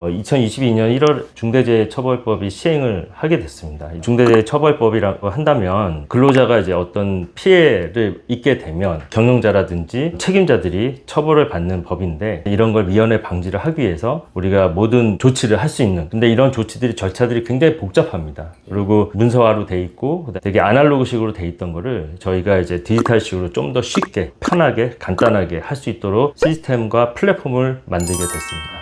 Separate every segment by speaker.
Speaker 1: 2022년 1월 중대재해처벌법이 시행을 하게 됐습니다. 중대재해처벌법이라고 한다면 근로자가 이제 어떤 피해를 입게 되면 경영자라든지 책임자들이 처벌을 받는 법인데, 이런 걸 미연에 방지를 하기 위해서 우리가 모든 조치를 할 수 있는, 근데 이런 조치들이 절차들이 굉장히 복잡합니다. 그리고 문서화로 돼 있고 되게 아날로그식으로 돼 있던 거를 저희가 이제 디지털식으로 좀 더 쉽게 편하게 간단하게 할 수 있도록 시스템과 플랫폼을 만들게 됐습니다.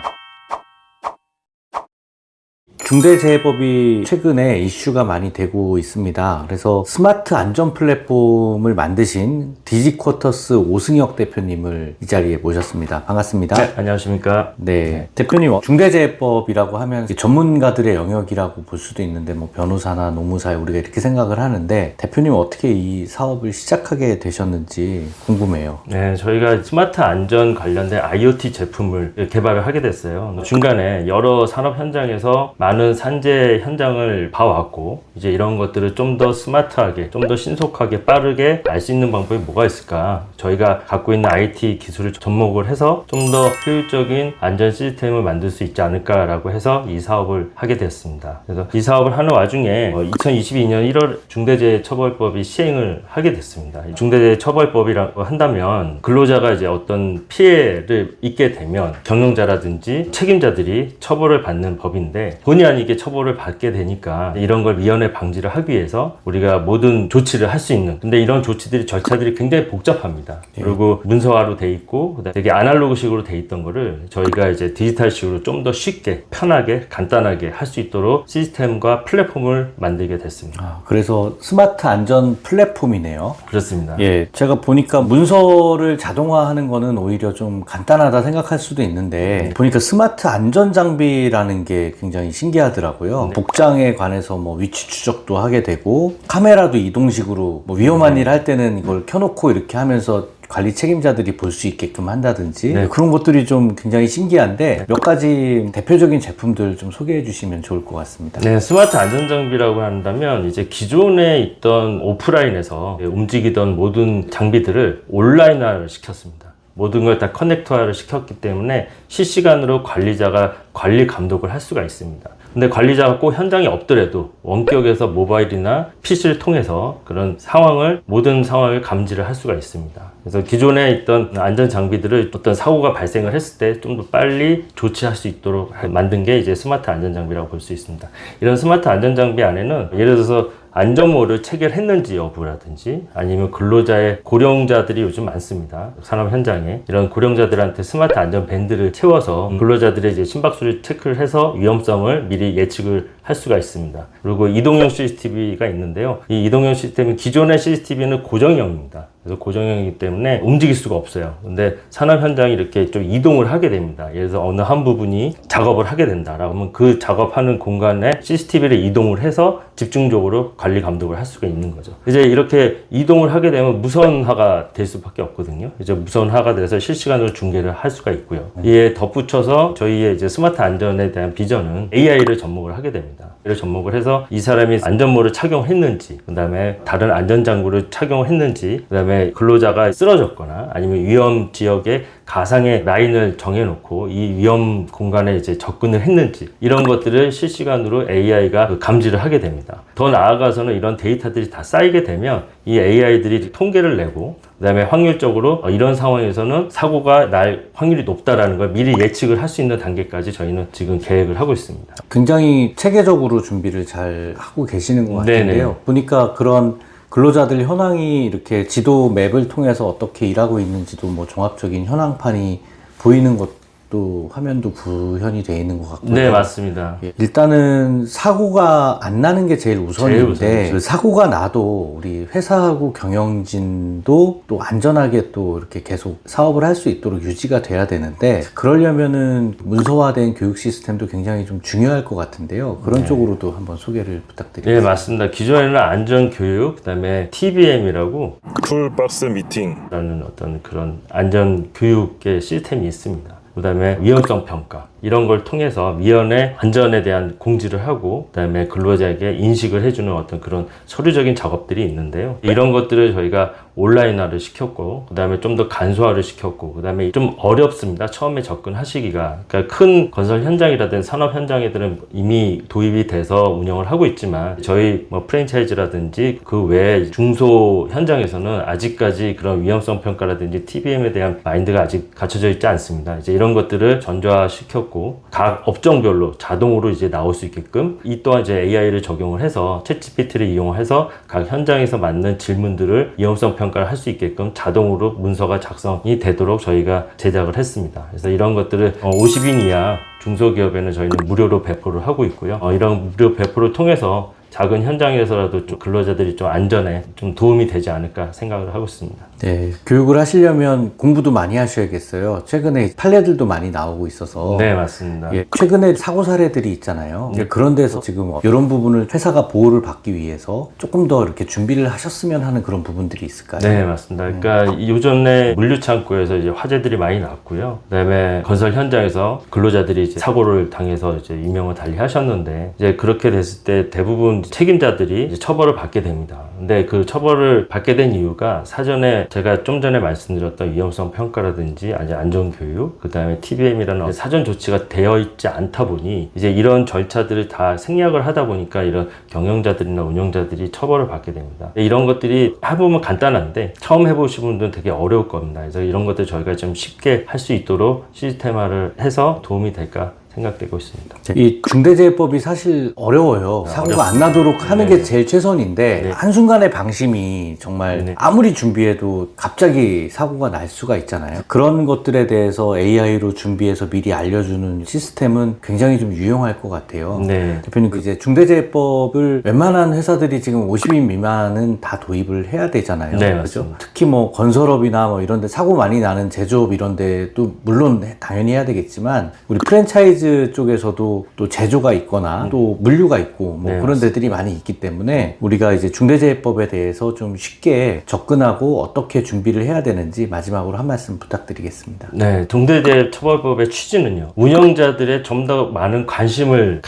Speaker 2: 중대재해법이 최근에 이슈가 많이 되고 있습니다. 그래서 스마트 안전 플랫폼을 만드신 디지쿼터스 오승혁 대표님을 이 자리에 모셨습니다. 반갑습니다.
Speaker 1: 네, 안녕하십니까.
Speaker 2: 네, 대표님, 중대재해법이라고 하면 전문가들의 영역이라고 볼 수도 있는데, 뭐 변호사나 노무사 우리가 이렇게 생각을 하는데, 대표님은 어떻게 이 사업을 시작하게 되셨는지 궁금해요.
Speaker 1: 네, 저희가 스마트 안전 관련된 IoT 제품을 개발을 하게 됐어요. 중간에 여러 산업 현장에서 많은 산재 현장을 봐왔고, 이제 이런 것들을 좀 더 스마트하게, 좀 더 신속하게, 빠르게 알 수 있는 방법이 뭐가 있을까? 저희가 갖고 있는 IT 기술을 접목을 해서 좀 더 효율적인 안전 시스템을 만들 수 있지 않을까라고 해서 이 사업을 하게 되었습니다. 그래서 이 사업을 하는 와중에 2022년 1월 중대재해처벌법이 시행을 하게 됐습니다. 중대재해처벌법이라고 한다면 근로자가 이제 어떤 피해를 입게 되면 경영자라든지 책임자들이 처벌을 받는 법인데, 본의 아니게 처벌을 받게 되니까 이런 걸 미연에 방지를 하기 위해서 우리가 모든 조치를 할 수 있는, 근데 이런 조치들이 절차들이 굉장히 복잡합니다. 그리고 문서화로 돼 있고 되게 아날로그식으로 돼 있던 거를 저희가 이제 디지털식으로 좀 더 쉽게 편하게 간단하게 할 수 있도록 시스템과 플랫폼을 만들게 됐습니다.
Speaker 2: 그래서 스마트 안전 플랫폼이네요.
Speaker 1: 그렇습니다.
Speaker 2: 예, 제가 보니까 문서를 자동화하는 거는 오히려 좀 간단하다 생각할 수도 있는데, 보니까 스마트 안전 장비라는 게 굉장히 신기하더라고요.
Speaker 1: 네.
Speaker 2: 복장에 관해서 뭐 위치 추적도 하게 되고, 카메라도 이동식으로 뭐 위험한 일 할 때는 이걸 켜놓고 이렇게 하면서 관리 책임자들이 볼 수 있게끔 한다든지,
Speaker 1: 네.
Speaker 2: 그런 것들이 좀 굉장히 신기한데, 몇 가지 대표적인 제품들 좀 소개해 주시면 좋을 것 같습니다.
Speaker 1: 네, 스마트 안전장비라고 한다면 이제 기존에 있던 오프라인에서 움직이던 모든 장비들을 온라인화를 시켰습니다. 모든 걸 다 커넥터화를 시켰기 때문에 실시간으로 관리자가 관리 감독을 할 수가 있습니다. 근데 관리자가 꼭 현장에 없더라도 원격에서 모바일이나 PC를 통해서 그런 상황을, 모든 상황을 감지를 할 수가 있습니다. 그래서 기존에 있던 안전 장비들을 어떤 사고가 발생을 했을 때 좀 더 빨리 조치할 수 있도록 만든 게 이제 스마트 안전 장비라고 볼 수 있습니다. 이런 스마트 안전 장비 안에는 예를 들어서 안전모를 체결했는지 여부라든지, 아니면 근로자의 고령자들이 요즘 많습니다. 산업 현장에 이런 고령자들한테 스마트 안전 밴드를 채워서 근로자들의 이제 심박수를 체크를 해서 위험성을 미리 예측을 할 수가 있습니다. 그리고 이동형 CCTV가 있는데요. 이 이동형 시스템은 기존의 CCTV는 고정형입니다. 그래서 고정형이기 때문에 움직일 수가 없어요. 근데 산업 현장이 이렇게 좀 이동을 하게 됩니다. 예를 들어서 어느 한 부분이 작업을 하게 된다라고 하면 그 작업하는 공간에 CCTV를 이동을 해서 집중적으로 관리 감독을 할 수가 있는 거죠. 이제 이렇게 이동을 하게 되면 무선화가 될 수밖에 없거든요. 이제 무선화가 돼서 실시간으로 중계를 할 수가 있고요. 이에 덧붙여서 저희의 이제 스마트 안전에 대한 비전은 AI를 접목을 하게 됩니다. 이를 접목을 해서 이 사람이 안전모를 착용했는지, 그 다음에 다른 안전장구를 착용했는지, 그 다음에 근로자가 쓰러졌거나 아니면 위험 지역에 가상의 라인을 정해놓고 이 위험 공간에 이제 접근을 했는지, 이런 것들을 실시간으로 AI가 감지를 하게 됩니다. 더 나아가서는 이런 데이터들이 다 쌓이게 되면 이 AI들이 통계를 내고, 그 다음에 확률적으로 이런 상황에서는 사고가 날 확률이 높다라는 걸 미리 예측을 할 수 있는 단계까지 저희는 지금 계획을 하고 있습니다.
Speaker 2: 굉장히 체계적으로 준비를 잘 하고 계시는 것 같은데요.
Speaker 1: 네네.
Speaker 2: 보니까 그런 근로자들 현황이 이렇게 지도 맵을 통해서 어떻게 일하고 있는지도 뭐 종합적인 현황판이 보이는 것도 화면도 구현이 되어 있는 것 같고요.
Speaker 1: 네, 맞습니다.
Speaker 2: 예, 일단은 사고가 안 나는 게 제일 우선인데,
Speaker 1: 우선이죠.
Speaker 2: 그 사고가 나도 우리 회사하고 경영진도 또 안전하게 또 이렇게 계속 사업을 할 수 있도록 유지가 돼야 되는데, 그러려면은 문서화된 교육 시스템도 굉장히 좀 중요할 것 같은데요. 그런 쪽으로도 한번 소개를 부탁드립니다.
Speaker 1: 네, 맞습니다. 기존에는 안전교육, 그 다음에 TBM이라고
Speaker 3: 툴박스 미팅
Speaker 1: 라는 어떤 그런 안전교육의 시스템이 있습니다. 그 다음에 위험성 평가, 이런 걸 통해서 미연의 안전에 대한 공지를 하고 그다음에 근로자에게 인식을 해주는 어떤 그런 서류적인 작업들이 있는데요. 이런 것들을 저희가 온라인화를 시켰고 그다음에 좀 더 간소화를 시켰고 그다음에 좀 어렵습니다. 처음에 접근하시기가. 그러니까 큰 건설 현장이라든 산업 현장에들은 이미 도입이 돼서 운영을 하고 있지만 저희 뭐 프랜차이즈라든지 그 외 중소 현장에서는 아직까지 그런 위험성 평가라든지 TBM에 대한 마인드가 아직 갖춰져 있지 않습니다. 이제 이런 것들을 전자화시켰고 각 업종별로 자동으로 이제 나올 수 있게끔 이 또한 이제 AI를 적용을 해서 챗GPT를 이용해서 각 현장에서 맞는 질문들을 위험성 평가를 할 수 있게끔 자동으로 문서가 작성이 되도록 저희가 제작을 했습니다. 그래서 이런 것들을 50인 이하 중소기업에는 저희는 무료로 배포를 하고 있고요. 이런 무료 배포를 통해서 작은 현장에서라도 좀 근로자들이 좀 안전에 좀 도움이 되지 않을까 생각을 하고 있습니다.
Speaker 2: 네, 교육을 하시려면 공부도 많이 하셔야겠어요. 최근에 판례들도 많이 나오고 있어서.
Speaker 1: 네, 맞습니다.
Speaker 2: 예, 최근에 사고 사례들이 있잖아요.
Speaker 1: 네.
Speaker 2: 그런 데서 지금 이런 부분을 회사가 보호를 받기 위해서 조금 더 이렇게 준비를 하셨으면 하는 그런 부분들이 있을까요?
Speaker 1: 네, 맞습니다. 그러니까 요전에 물류창고에서 이제 화재들이 많이 났고요. 그다음에 건설 현장에서 근로자들이 이제 사고를 당해서 이제 임명을 달리하셨는데 이제 그렇게 됐을 때 대부분 책임자들이 이제 처벌을 받게 됩니다. 근데 그 처벌을 받게 된 이유가 사전에 제가 좀 전에 말씀드렸던 위험성 평가라든지 아니 안전교육, 그 다음에 TBM이라는 사전 조치가 되어 있지 않다 보니 이제 이런 절차들을 다 생략을 하다 보니까 이런 경영자들이나 운영자들이 처벌을 받게 됩니다. 이런 것들이 해보면 간단한데 처음 해보신 분들은 되게 어려울 겁니다. 그래서 이런 것들 저희가 좀 쉽게 할 수 있도록 시스템화를 해서 도움이 될까 생각되고 있습니다.
Speaker 2: 이 중대재해법이 사실 어려워요. 사고가 안 나도록 하는 게 제일 최선인데
Speaker 1: 네.
Speaker 2: 한순간의 방심이 정말
Speaker 1: 네.
Speaker 2: 아무리 준비해도 갑자기 사고가 날 수가 있잖아요. 그런 것들에 대해서 AI로 준비해서 미리 알려주는 시스템은 굉장히 좀 유용할 것 같아요.
Speaker 1: 네.
Speaker 2: 대표님, 이제 중대재해법을 웬만한 회사들이 지금 50인 미만은 다 도입을 해야 되잖아요.
Speaker 1: 네,
Speaker 2: 그렇죠?
Speaker 1: 맞습니다.
Speaker 2: 특히 뭐 건설업이나 뭐 이런 데 사고 많이 나는 제조업 이런 데도 물론 당연히 해야 되겠지만 우리 프랜차이즈 쪽에서도 또 제조가 있거나 또 물류가 있고 뭐
Speaker 1: 네,
Speaker 2: 그런 데들이 많이 있기 때문에 우리가 이제 중대재해법에 대해서 좀 쉽게 접근하고 어떻게 준비를 해야 되는지 마지막으로 한 말씀 부탁드리겠습니다.
Speaker 1: 네, 중대재해처벌법의 취지는요. 운영자들의 좀 더 많은 관심을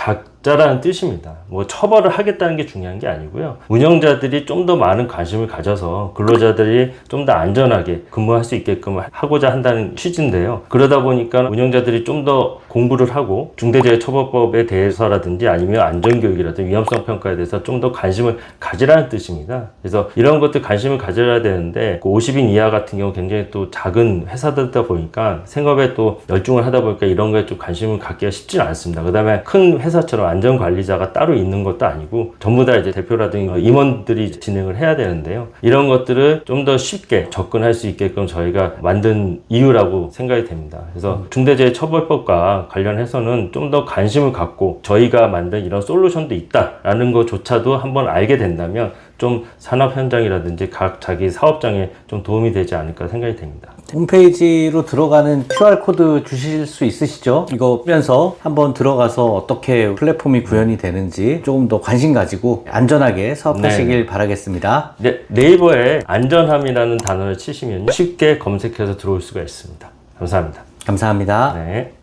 Speaker 1: 자라는 뜻입니다. 뭐 처벌을 하겠다는 게 중요한 게 아니고요. 운영자들이 좀 더 많은 관심을 가져서 근로자들이 좀 더 안전하게 근무할 수 있게끔 하고자 한다는 취지인데요. 그러다 보니까 운영자들이 좀 더 공부를 하고 중대재해처벌법에 대해서라든지 아니면 안전교육이라든지 위험성 평가에 대해서 좀 더 관심을 가지라는 뜻입니다. 그래서 이런 것들 관심을 가져야 되는데 50인 이하 같은 경우 굉장히 또 작은 회사들다 보니까 생업에 또 열중을 하다 보니까 이런 거에 좀 관심을 갖기가 쉽지는 않습니다. 그 다음에 큰 회사처럼 안전관리자가 따로 있는 것도 아니고 전부 다 이제 대표라든지 임원들이 진행을 해야 되는데요. 이런 것들을 좀 더 쉽게 접근할 수 있게끔 저희가 만든 이유라고 생각이 됩니다. 그래서 중대재해처벌법과 관련해서는 좀 더 관심을 갖고 저희가 만든 이런 솔루션도 있다라는 것조차도 한번 알게 된다면 좀 산업 현장이라든지 각 자기 사업장에 좀 도움이 되지 않을까 생각이 됩니다.
Speaker 2: 홈페이지로 들어가는 QR코드 주실 수 있으시죠? 이거 보면서 한번 들어가서 어떻게 플랫폼이 구현이 되는지 조금 더 관심 가지고 안전하게 사업하시길 바라겠습니다.
Speaker 1: 네, 네이버에 안전함이라는 단어를 치시면 쉽게 검색해서 들어올 수가 있습니다. 감사합니다.
Speaker 2: 감사합니다.
Speaker 1: 네.